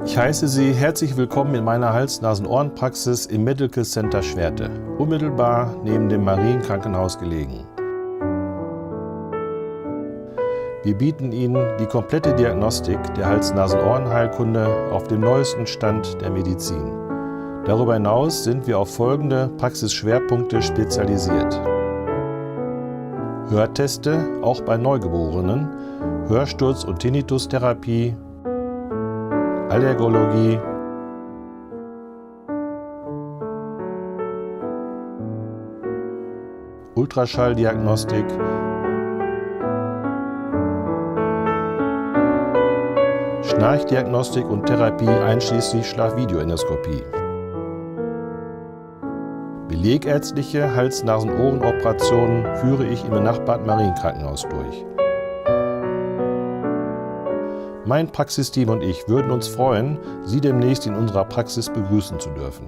Ich heiße Sie herzlich willkommen in meiner Hals-Nasen-Ohren-Praxis im Medical Center Schwerte, unmittelbar neben dem Marienkrankenhaus gelegen. Wir bieten Ihnen die komplette Diagnostik der Hals-Nasen-Ohren-Heilkunde auf dem neuesten Stand der Medizin. Darüber hinaus sind wir auf folgende Praxisschwerpunkte spezialisiert: Hörteste, auch bei Neugeborenen, Hörsturz- und Tinnitus-Therapie, Allergologie, Ultraschalldiagnostik, Schnarchdiagnostik und Therapie einschließlich Schlafvideoendoskopie, belegärztliche Hals-Nasen-Ohren-Operationen führe ich im benachbarten Marienkrankenhaus durch. Mein Praxisteam und ich würden uns freuen, Sie demnächst in unserer Praxis begrüßen zu dürfen.